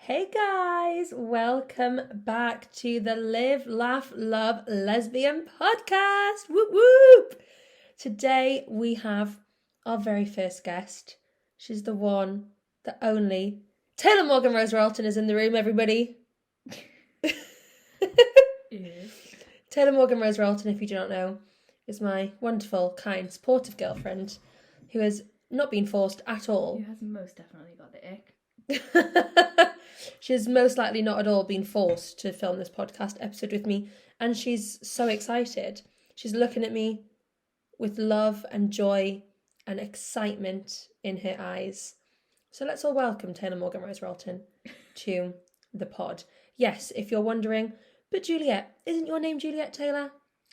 Hey guys, welcome back to the Live, Laugh, Love Lesbian podcast. Whoop whoop! Today we have our very first guest. She's the one, the only. Taylor Morgan Rose Ralton is in the room, everybody. Yes. Taylor Morgan Rose Ralton, if you do not know, is my wonderful, kind, supportive girlfriend who has not been forced at all. You has most definitely got the ick. She's most likely not at all been forced to film this podcast episode with me, and she's so excited. She's looking at me with love and joy and excitement in her eyes. So let's all welcome Taylor Morgan Rose Ralton to the pod. Yes, if you're wondering, but Juliet, isn't your name Juliet Taylor?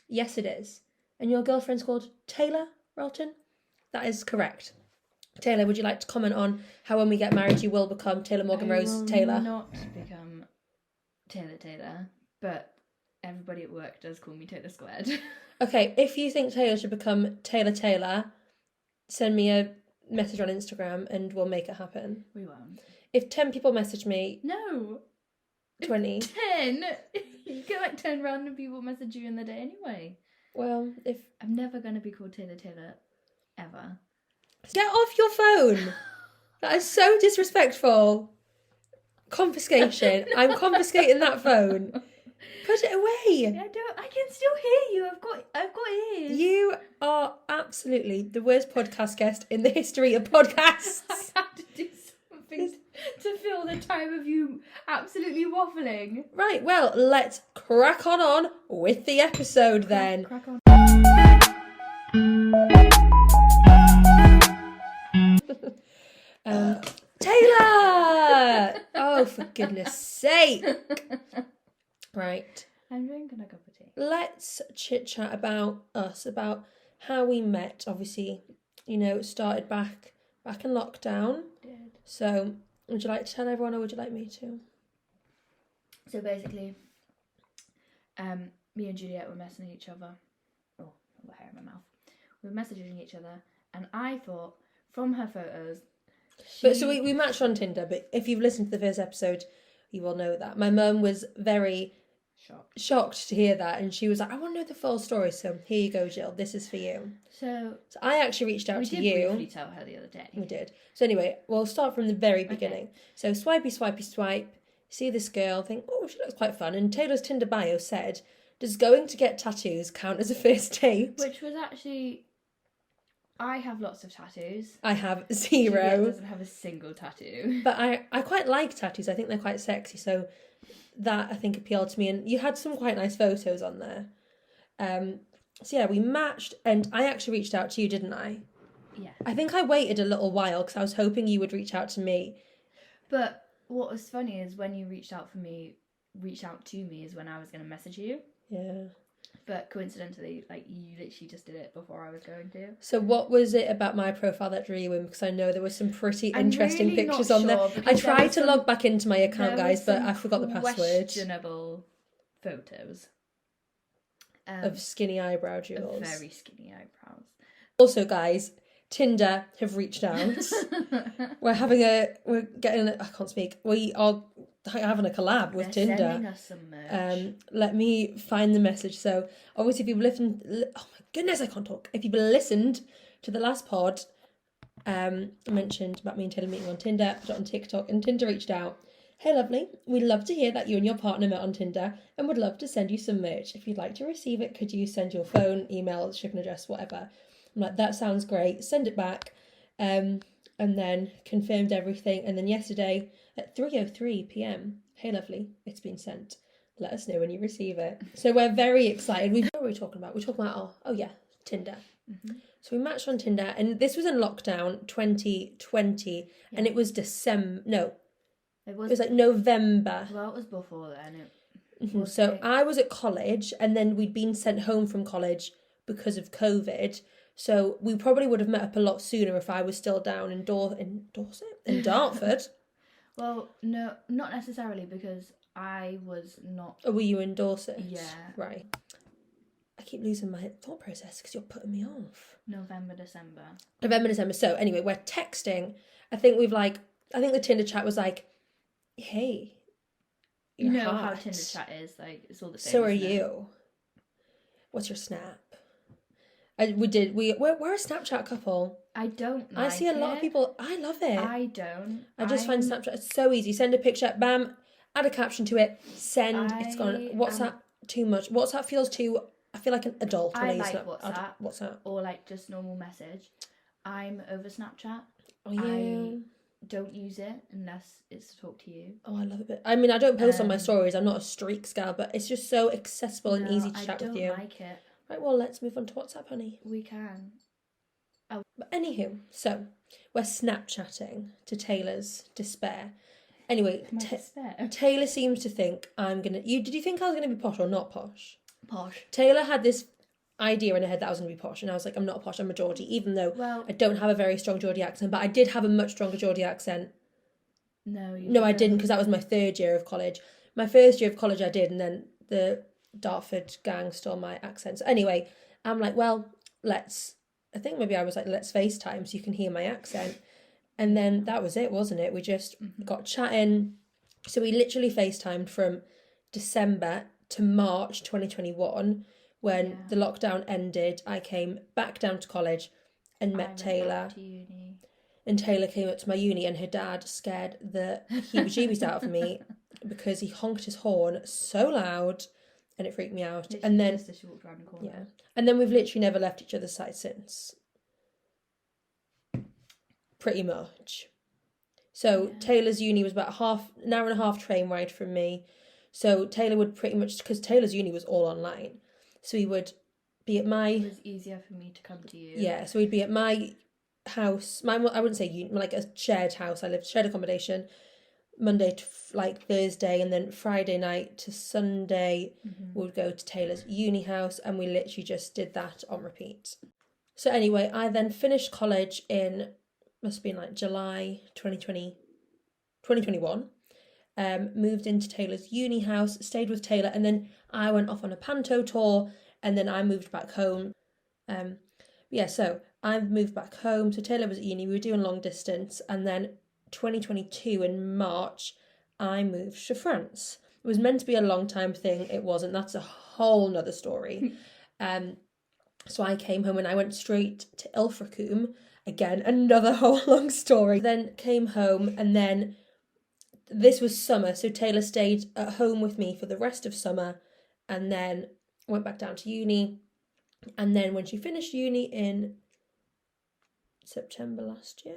Yes, it is. And your girlfriend's called Taylor Ralton? That is correct. Taylor, would you like to comment on how when we get married you will become Taylor Morgan Rose Taylor? I will not become Taylor, but everybody at work does call me Taylor Squared. Okay, if you think Taylor should become Taylor, send me a message on Instagram and we'll make it happen. We won't. If 10 people message me... No! 20. 10? You get like 10 random people message you in the day anyway. Well, if... I'm never going to be called Taylor, ever. Get off your phone! That is so disrespectful. Confiscation. No. I'm confiscating that phone. Put it away. I can still hear you. I've got ears. You are absolutely the worst podcast guest in the history of podcasts. I have to do something to fill the time of you absolutely waffling. Right, well, let's crack on with the episode then. Crack on. Taylor! Oh, for goodness sake. Right. I'm drinking a cup of tea. Let's chit-chat about us, about how we met. Obviously, it started back in lockdown. Did. So, would you like to tell everyone or would you like me to? So basically, me and Juliet were messaging each other. Oh, I've got hair in my mouth. We were messaging each other, and I thought, from her photos... So we matched on Tinder, but if you've listened to the first episode, you will know that. My mum was very... shocked to hear that, and she was like, I want to know the full story, so here you go, Jill, this is for you. So I actually reached out to you. We did briefly tell her the other day. We did. So anyway, we'll start from the very beginning. Okay. So swipey swipe, see this girl, think, oh, she looks quite fun, and Taylor's Tinder bio said, does going to get tattoos count as a first date? Which was actually... I have lots of tattoos. I have 0. Juliet doesn't have a single tattoo. But I quite like tattoos. I think they're quite sexy, so that I think appealed to me, and you had some quite nice photos on there. So yeah, we matched, and I actually reached out to you, didn't I? Yeah. I think I waited a little while because I was hoping you would reach out to me. But what was funny is when you reached out to me is when I was going to message you. Yeah. But coincidentally, you literally just did it before I was going to. So what was it about my profile that drew you in? Because I know there were some pretty interesting really pictures on there. I tried to log back into my account, guys, but I forgot the password. Questionable photos. Of skinny eyebrow jewels. Of very skinny eyebrows. Also, guys, Tinder have reached out. We're getting, I can't speak. We are having a collab with Tinder. Sending us some merch. Let me find the message. So obviously, if you've listened, oh my goodness, I can't talk. If you've listened to the last pod, I mentioned about me and Taylor meeting on Tinder, put it on TikTok, and Tinder reached out. Hey, lovely. We'd love to hear that you and your partner met on Tinder, and would love to send you some merch. If you'd like to receive it, could you send your phone, email, shipping address, whatever? I'm like, that sounds great. Send it back. And then confirmed everything. And then yesterday at 3:03 p.m, hey, lovely, it's been sent. Let us know when you receive it. So we're very excited. What were we talking about? We're talking about, Tinder. Mm-hmm. So we matched on Tinder, and this was in lockdown 2020, and it was December. No, it was like November. Well, it was before then. So I was at college, and then we'd been sent home from college because of COVID. So we probably would have met up a lot sooner if I was still down in Dartford. Well, no, not necessarily, because I was not... Oh, were you in Dorset? Yeah. Right. I keep losing my thought process because you're putting me off. November, December. So anyway, we're texting. I think the Tinder chat was like hey, You you're know how hot. Tinder chat is, like, it's all the same. So are isn't it? you. What's your snap? We're a Snapchat couple. I don't I like see a lot of it. people. I love it. I don't. I just find Snapchat it's so easy. Send a picture, bam, add a caption to it, send. It's gone. WhatsApp too much. WhatsApp feels too. I feel like an adult. I when like use WhatsApp. WhatsApp. Or like just normal message. I'm over Snapchat. Oh yeah. Don't use it unless it's to talk to you. Oh, I love it. I mean, I don't post on my stories. I'm not a streaks gal, but it's just so accessible and easy to chat with you. I don't like it. Right, well, let's move on to WhatsApp, honey. We can. But anywho, so we're Snapchatting to Taylor's despair. Anyway, Taylor seems to think I'm gonna. Did you think I was gonna be posh or not posh? Posh. Taylor had this idea in her head that I was gonna be posh, and I was like, I'm not posh. I'm a Geordie, even though I don't have a very strong Geordie accent, but I did have a much stronger Geordie accent. No, I didn't, because that was my third year of college. My first year of college I did, and then the Dartford gang stole my accent. So anyway, I'm like, well, I think maybe I was like, let's FaceTime so you can hear my accent. And then that was it, wasn't it? We just got chatting. So we literally FaceTimed from December to March 2021 when the lockdown ended. I came back down to college and met Taylor. And Taylor came up to my uni, and her dad scared the heebie-jeebies out of me because he honked his horn so loud and it freaked me out. Literally and then just as she walked around the corner. Yeah. And then we've literally never left each other's side since. Pretty much. So Taylor's uni was about an hour and a half train ride from me. So Taylor would pretty much, because Taylor's uni was all online, so he would be at my. It was easier for me to come to you. Yeah, so he'd be at my house. I wouldn't say uni, like a shared house. I lived shared accommodation, Monday to like Thursday, and then Friday night to Sunday we would go to Taylor's uni house, and we literally just did that on repeat. So anyway, I then finished college in, must have been like July 2021. Moved into Taylor's uni house, stayed with Taylor, and then I went off on a panto tour, and then I moved back home. So I moved back home. So Taylor was at uni, we were doing long distance, and then 2022 in March, I moved to France. It was meant to be a long time thing. It wasn't. That's a whole nother story. So I came home and I went straight to Ilfracombe. Again, another whole long story. Then came home, and then this was summer. So Taylor stayed at home with me for the rest of summer, and then went back down to uni. And then when she finished uni in September last year,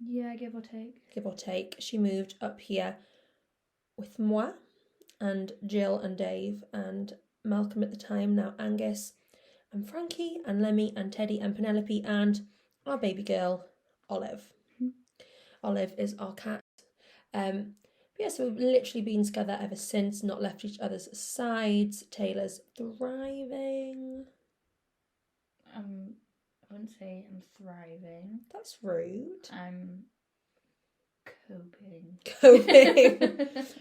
yeah, give or take, she moved up here with moi and Jill and Dave and Malcolm at the time, now Angus, and Frankie and Lemmy and Teddy and Penelope and our baby girl Olive. Olive is our cat. So we've literally been together ever since, not left each other's sides. Taylor's thriving. I wouldn't say I'm thriving. That's rude. I'm coping.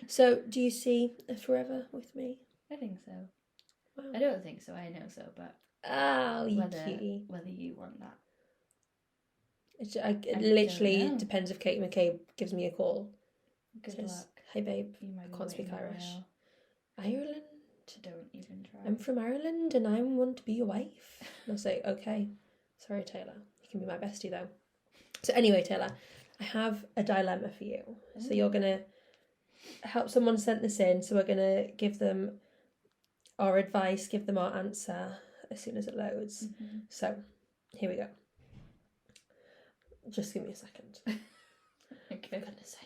So, do you see a forever with me? I think so. Wow. I don't think so. I know so, but whether you want that. It literally depends if Kate McCabe gives me a call. Good luck. Hey babe, I can't speak Irish. Ireland? Don't even try. I'm from Ireland and I want to be your wife. And I'll say, okay. Sorry, Taylor. You can be my bestie though. So anyway, Taylor, I have a dilemma for you. So you're going to help someone send this in. So we're going to give them our advice, give them our answer as soon as it loads. So here we go. Just give me a second. Okay. For goodness sake.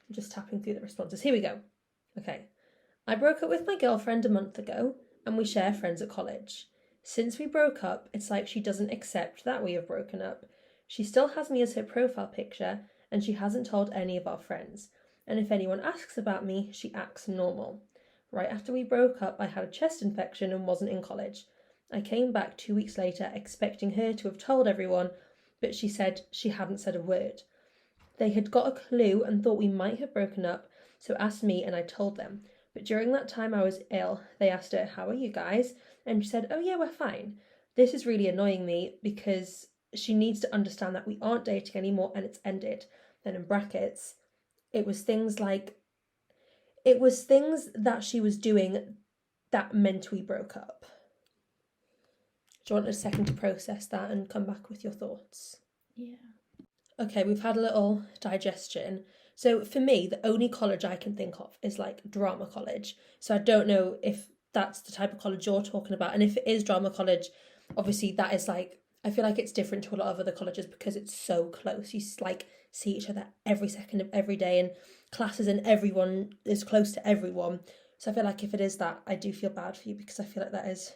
I'm just tapping through the responses. Here we go. Okay. I broke up with my girlfriend a month ago, and we share friends at college. Since we broke up, it's like she doesn't accept that we have broken up. She still has me as her profile picture, and she hasn't told any of our friends. And if anyone asks about me, she acts normal. Right after we broke up, I had a chest infection and wasn't in college. I came back 2 weeks later expecting her to have told everyone, but she said she hadn't said a word. They had got a clue and thought we might have broken up, so asked me and I told them. But during that time I was ill. They asked her, "How are you guys?" And she said, "Oh yeah, we're fine." This is really annoying me because she needs to understand that we aren't dating anymore and it's ended. Then in brackets, it was things like, it was things that she was doing that meant we broke up. Do you want a second to process that and come back with your thoughts? Yeah. Okay, we've had a little digestion. So for me, the only college I can think of is like drama college. So I don't know if that's the type of college you're talking about. And if it is drama college, obviously that is like, I feel like it's different to a lot of other colleges because it's so close. You like see each other every second of every day, and classes, and everyone is close to everyone. So I feel like if it is that, I do feel bad for you because I feel like that is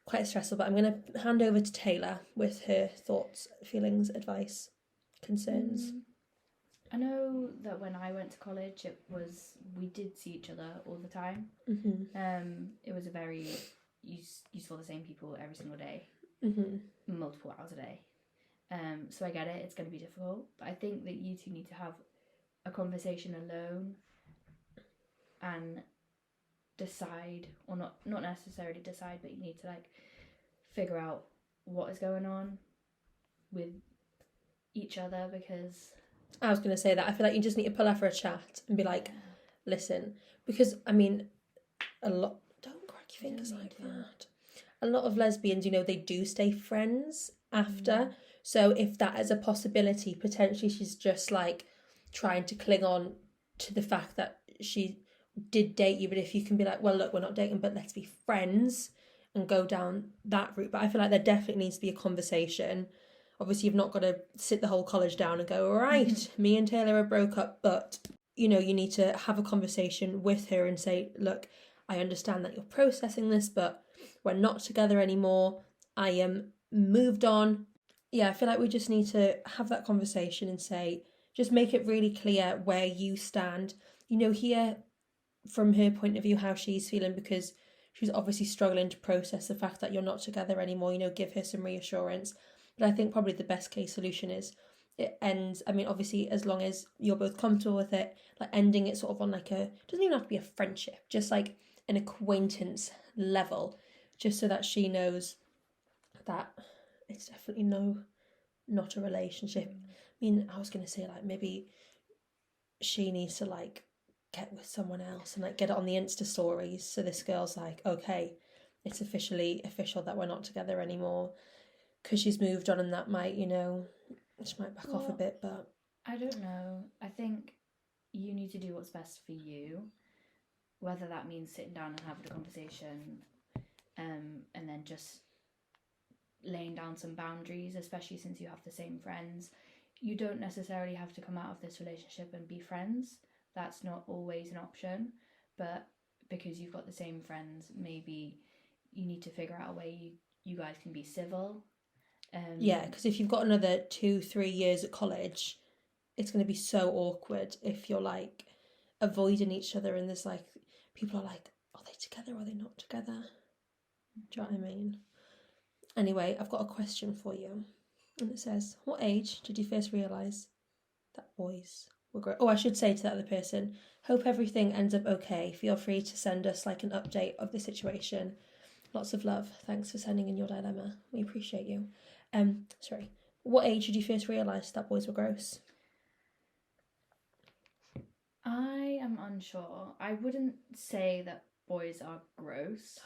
quite stressful. But I'm going to hand over to Taylor with her thoughts, feelings, advice, concerns. I know that when I went to college, we did see each other all the time. It was a very, you saw the same people every single day, multiple hours a day. So I get it, it's going to be difficult, but I think that you two need to have a conversation alone and decide, or not necessarily decide, but you need to like figure out what is going on with each other, because I was going to say that I feel like you just need to pull her for a chat and be like, listen, because I mean, don't crack your fingers like that. A lot of lesbians, you know, they do stay friends after. So if that is a possibility, potentially she's just like trying to cling on to the fact that she did date you. But if you can be like, well, look, we're not dating, but let's be friends, and go down that route. But I feel like there definitely needs to be a conversation. Obviously, you've not got to sit the whole college down and go, all right, me and Taylor are broke up. But, you know, you need to have a conversation with her and say, look, I understand that you're processing this, but we're not together anymore. I am moved on. Yeah, I feel like we just need to have that conversation and say, just make it really clear where you stand. You know, hear from her point of view how she's feeling, because she's obviously struggling to process the fact that you're not together anymore. You know, give her some reassurance. But I think probably the best case solution is it ends. I mean, obviously, as long as you're both comfortable with it, like ending it sort of on like doesn't even have to be a friendship, just like an acquaintance level, just so that she knows that it's definitely not a relationship. I mean, I was going to say like maybe she needs to like get with someone else and like get it on the Insta stories. So this girl's like, okay, it's official that we're not together anymore. Because she's moved on, and that might, you know, she might back off a bit, but I don't know. I think you need to do what's best for you, whether that means sitting down and having a conversation, and then just laying down some boundaries, especially since you have the same friends. You don't necessarily have to come out of this relationship and be friends. That's not always an option, but because you've got the same friends, maybe you need to figure out a way you guys can be civil. Yeah, because if you've got another 2-3 years at college, it's going to be so awkward if you're like avoiding each other, and there's like people are like, are they together or are they not together? Do you know what I mean? Anyway, I've got a question for you, and it says, what age did you first realise that boys were grown? Oh, I should say to that other person, hope everything ends up okay. Feel free to send us like an update of the situation. Lots of love. Thanks for sending in your dilemma. We appreciate you. Sorry. What age did you first realise that boys were gross? I am unsure. I wouldn't say that boys are gross.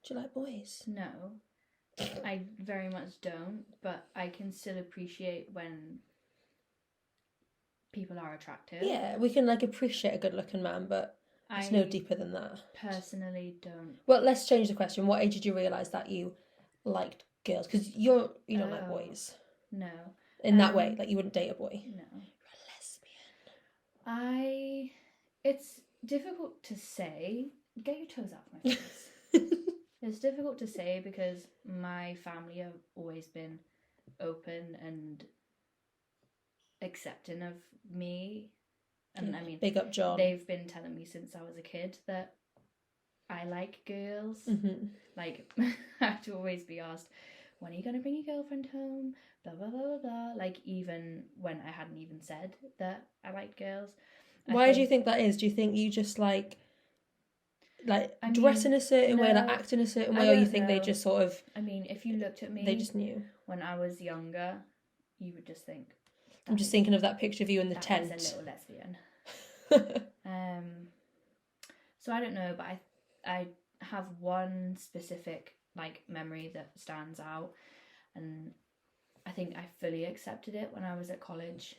Do you like boys? No. I very much don't, but I can still appreciate when people are attractive. Yeah, we can like appreciate a good looking man, but it's no deeper than that. Personally don't. Well, let's change the question. What age did you realise that you liked girls? Because you don't like boys. No. In that way, like you wouldn't date a boy. No. You're a lesbian. It's difficult to say. Get your toes out of my face. It's difficult to say because my family have always been open and accepting of me. And I mean, big up John. They've been telling me since I was a kid that I like girls. Like, I have to always be asked, when are you going to bring your girlfriend home? Blah, blah, blah, blah, blah. Like, even when I hadn't even said that I liked girls. Why do you think that is? Do you think you just like dress in a certain way, like act in a certain way, or you think they just sort of... I mean, if you looked at me... They just knew. When I was younger, you would just think... I'm just thinking of that picture of you in the tent. That is a little lesbian. So I don't know, but I have one specific like memory that stands out, and I think I fully accepted it when I was at college.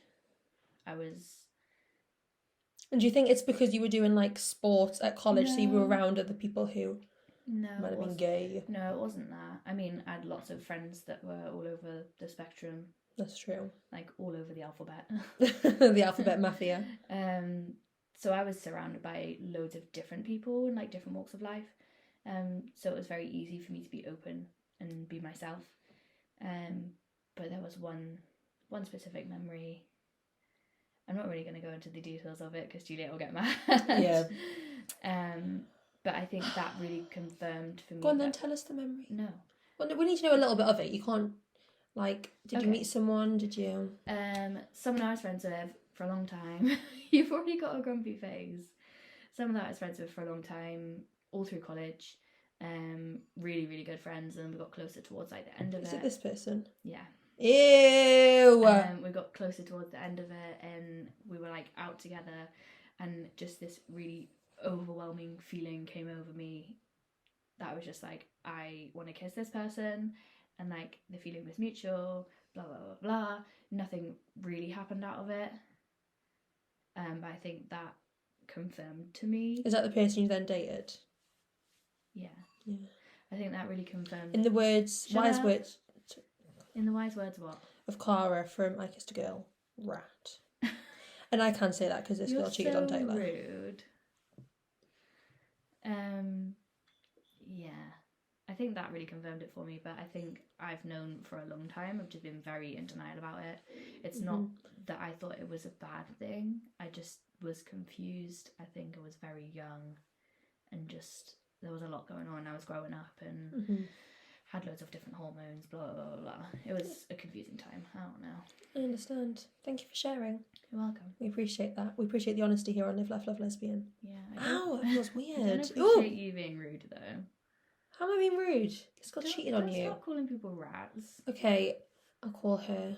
And do you think it's because you were doing like sports at college, so you were around other people who might have been gay? No, it wasn't that. I mean, I had lots of friends that were all over the spectrum. That's true. Like all over the alphabet. The alphabet mafia. So I was surrounded by loads of different people in like different walks of life. So it was very easy for me to be open and be myself. But there was one specific memory. I'm not really going to go into the details of it because Juliet will get mad. Yeah. But I think that really confirmed for me. Go on then, tell us the memory. No. Well, we need to know a little bit of it. You can't, like, did you meet someone? Did you? Someone I was friends with for a long time. You've already got a grumpy face. Someone that I was friends with for a long time, all through college. Really, really good friends, and we got closer towards like the end of it. Is it this person? Yeah. Ew. We got closer towards the end of it, and we were like out together, and just this really overwhelming feeling came over me that I was just like, I want to kiss this person, and like the feeling was mutual, blah blah blah blah. Nothing really happened out of it, but I think that confirmed to me. Is that the person you then dated? Yeah. I think that really confirmed. In the words, wise words. In the wise words, what? Of Cara from I Kissed a Girl, rat. And I can say that because this girl cheated on Taylor. Rude. Yeah, I think that really confirmed it for me. But I think I've known for a long time. I've just been very in denial about it. It's not that I thought it was a bad thing. I just was confused. I think I was very young, and just there was a lot going on. I was growing up and had loads of different hormones. Blah blah blah blah. It was a confusing time. I don't know. I understand. Thank you for sharing. You're welcome. We appreciate that. We appreciate the honesty here on Live, Laugh, Love, Lesbian. Yeah. Ow, it feels weird. I don't appreciate you being rude though. How am I being rude? This girl cheated on you. Stop calling people rats. Okay, I'll call her.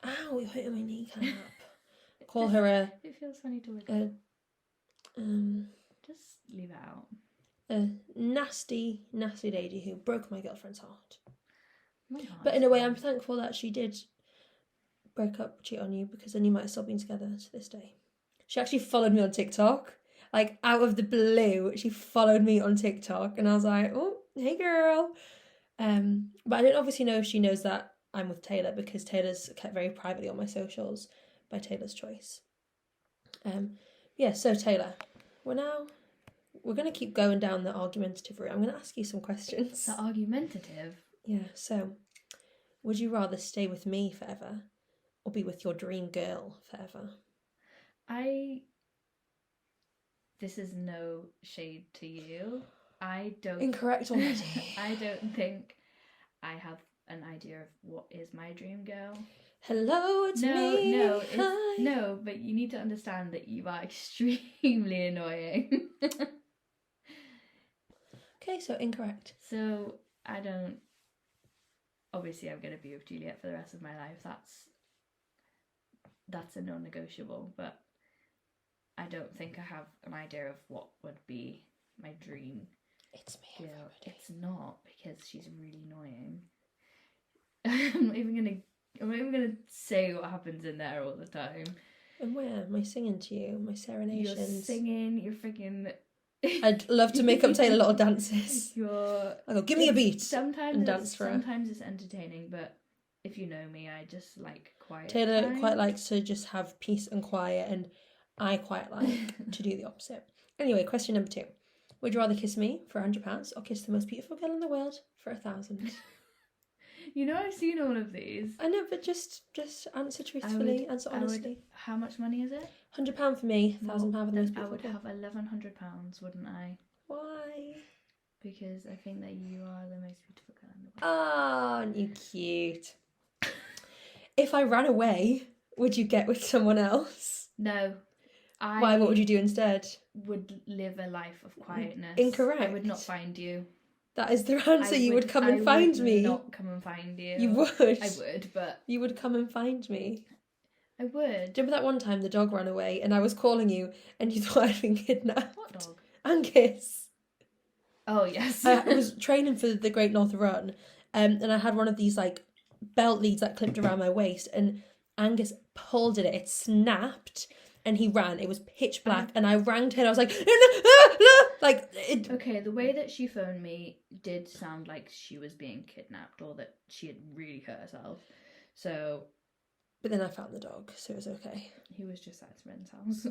Ow, you're hurting my kneecap. Call her a. It feels funny to look at. Just leave it out. A nasty, nasty lady who broke my girlfriend's heart. My heart. But in a way, I'm thankful that she did break up, cheat on you, because then you might have still been together to this day. She actually followed me on TikTok. Like, out of the blue, she followed me on TikTok, and I was like, oh, hey girl. But I don't obviously know if she knows that I'm with Taylor, because Taylor's kept very privately on my socials by Taylor's choice. Yeah, so Taylor, we're going to keep going down the argumentative route. I'm going to ask you some questions. The argumentative? Yeah, so would you rather stay with me forever or be with your dream girl forever? This is no shade to you. I don't... Incorrect already. I don't think I have an idea of what is my dream girl. Hello, it's me. No, but you need to understand that you are extremely annoying. Okay, so incorrect. So I don't... Obviously, I'm going to be with Juliet for the rest of my life. That's a non-negotiable, but I don't think I have an idea of what would be my dream. It's me. Girl. It's not, because she's really annoying. I'm not even gonna say what happens in there all the time. And where? Am I singing to you? My serenations? You're singing, you're freaking... I'd love to make up Taylor little dances. I go, give me a beat. Sometimes it's entertaining, but if you know me, I just like quiet. Taylor quite likes to just have peace and quiet, and I quite like to do the opposite. Anyway, question number 2. Would you rather kiss me for £100 or kiss the most beautiful girl in the world for 1,000? You know, I've seen all of these. I know, but just answer truthfully, answer honestly. How much money is it? £100 for me, £1,000 for the most beautiful. I would have £1,100, wouldn't I? Why? Because I think that you are the most beautiful girl in the world. Oh, aren't you cute? If I ran away, would you get with someone else? No. Why? What would you do instead? Would live a life of quietness. Incorrect. I would not find you. That is the answer. You would come and find me. I would not come and find you. You would. I would, but... You would come and find me. I would. Do you remember that one time the dog ran away and I was calling you and you thought I'd been kidnapped? What dog? Angus. Oh, yes. I was training for the Great North Run, and I had one of these like belt leads that clipped around my waist, and Angus pulled at it. It snapped, and he ran. It was pitch black, and I rang Taylor. I was like, like it. Okay, the way that she phoned me did sound like she was being kidnapped or that she had really hurt herself. So. But then I found the dog, so it was okay. He was just at his friend's house.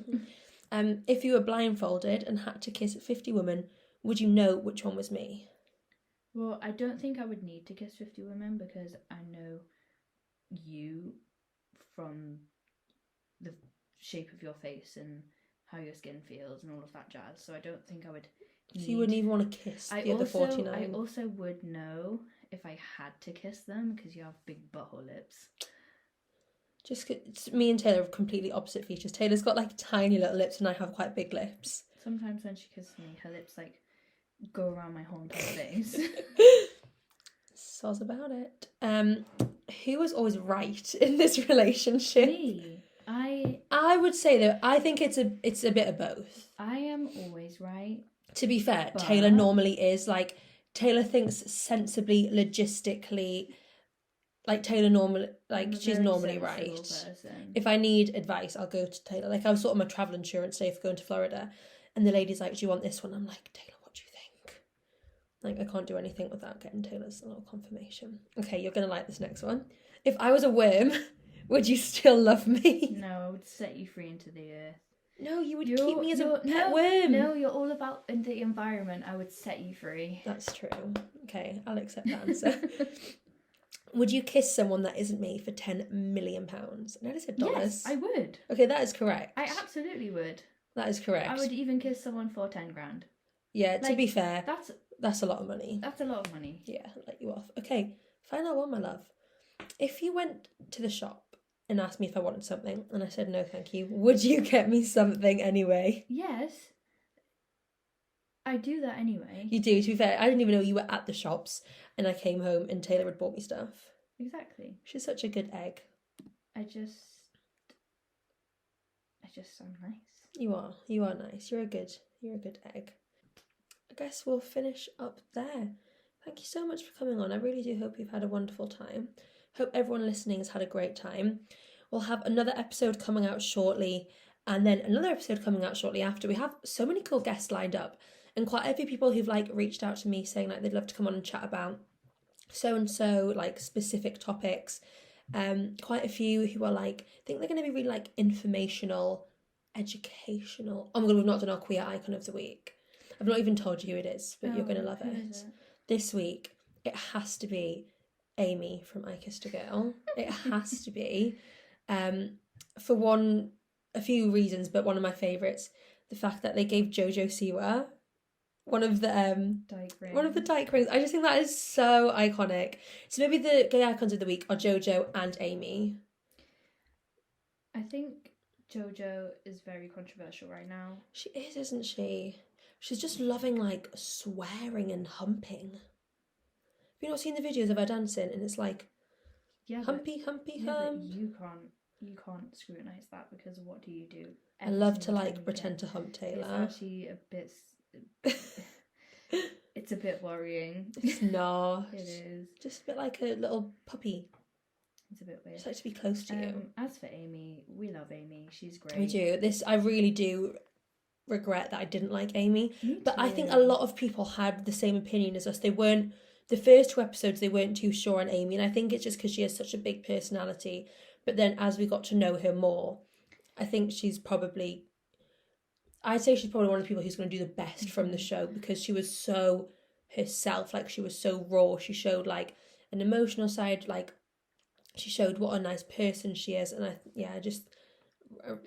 If you were blindfolded and had to kiss 50 women, would you know which one was me? Well, I don't think I would need to kiss 50 women because I know you from the shape of your face and how your skin feels and all of that jazz. So I don't think I would need... So you wouldn't even want to kiss the other 49? I also would know if I had to kiss them because you have big butthole lips. Just me and Taylor have completely opposite features. Taylor's got like tiny little lips and I have quite big lips. Sometimes when she kisses me, her lips like go around my whole entire face. Soz about it. Who was always right in this relationship? Me. I would say that I think it's a bit of both. I am always right. To be fair, Taylor normally is. Like, Taylor thinks sensibly, logistically. Like, Taylor normally, like, she's normally right. Person. If I need advice, I'll go to Taylor. Like, I was sort of my travel insurance day for going to Florida, and the lady's like, "Do you want this one?" I'm like, "Taylor, what do you think?" Like, I can't do anything without getting Taylor's little confirmation. Okay, you're gonna like this next one. If I was a worm, would you still love me? No, I would set you free into the earth. No, you would keep me as a pet worm. No, you're all about the environment. I would set you free. That's true. Okay, I'll accept that answer. Would you kiss someone that isn't me for £10 million? And I just said dollars. Yes, I would. Okay, that is correct. I absolutely would. That is correct. I would even kiss someone for 10 grand. Yeah, like, to be fair, that's a lot of money. That's a lot of money. Yeah, I'll let you off. Okay, final one, my love. If you went to the shop and asked me if I wanted something, and I said no, thank you, would you get me something anyway? Yes. I do that anyway. You do, to be fair. I didn't even know you were at the shops, and I came home and Taylor had bought me stuff. Exactly. She's such a good egg. I just sound nice. You are nice. You're a good egg. I guess we'll finish up there. Thank you so much for coming on. I really do hope you've had a wonderful time. Hope everyone listening has had a great time. We'll have another episode coming out shortly, and then another episode coming out shortly after. We have so many cool guests lined up, and quite a few people who've like reached out to me saying like they'd love to come on and chat about so and so, like specific topics. Quite a few who are like, I think they're going to be really like informational, educational. Oh my god, we've not done our queer icon of the week. I've not even told you who it is, but you're going to love it. This week, it has to be Amy from I Kissed a Girl. It has to be. For a few reasons, but one of my favourites, the fact that they gave Jojo Siwa one of the dyke rings. I just think that is so iconic. So maybe the gay icons of the week are Jojo and Amy. I think Jojo is very controversial right now. She is, isn't she? She's just loving like swearing and humping. Have you not seen the videos of her dancing? And it's like, humpy, hump. You can't scrutinise that because what do you do? I love to like pretend to hump Taylor. It's actually a bit. It's a bit worrying. It's not. It is. Just a bit like a little puppy. It's a bit weird. Just like to be close to you. As for Amy, we love Amy. She's great. We do. I really do regret that I didn't like Amy. Me but too. I think a lot of people had the same opinion as us. The first 2 episodes, they weren't too sure on Amy. And I think it's just because she has such a big personality. But then as we got to know her more, I think I'd say she's probably one of the people who's going to do the best from the show because she was so herself, like she was so raw. She showed like an emotional side, like she showed what a nice person she is. And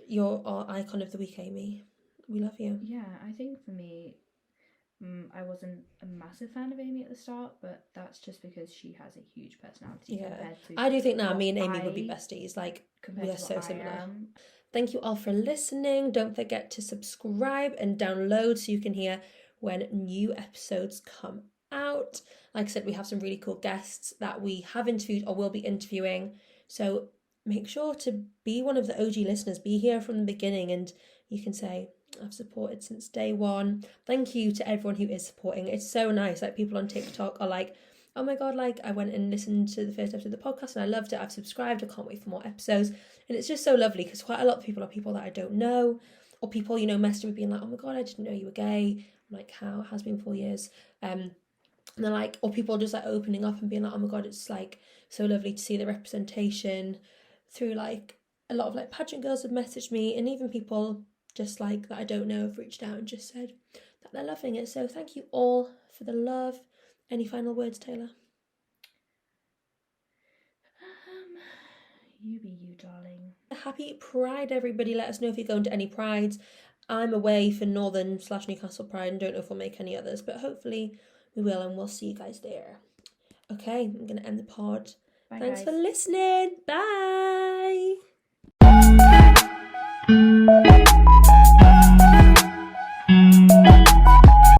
you're our icon of the week, Amy. We love you. Yeah, I think for me, I wasn't a massive fan of Amy at the start, but that's just because she has a huge personality. Yeah, compared to I do think now me and Amy would be besties. Like, we are so similar. Thank you all for listening. Don't forget to subscribe and download so you can hear when new episodes come out. Like I said, we have some really cool guests that we have interviewed or will be interviewing. So make sure to be one of the OG listeners, be here from the beginning, and you can say, I've supported since day one. Thank you to everyone who is supporting. It's so nice. Like, people on TikTok are like, oh my god, like, I went and listened to the first episode of the podcast and I loved it. I've subscribed. I can't wait for more episodes. And it's just so lovely because quite a lot of people are people that I don't know, or people, you know, messaging me being like, oh my god, I didn't know you were gay. I'm like, how? It has been 4 years. And they're like, or people just like opening up and being like, oh my god, it's like so lovely to see the representation through, like, a lot of like pageant girls have messaged me, and even people just like that I don't know have reached out and just said that they're loving it. So thank you all for the love. Any final words, Taylor? You be you, darling. Happy Pride, everybody. Let us know if you're going to any prides. I'm away for Northern/Newcastle Pride and don't know if we'll make any others, but hopefully we will, and we'll see you guys there. Okay, I'm going to end the pod. Bye, Thanks guys. for listening. Bye.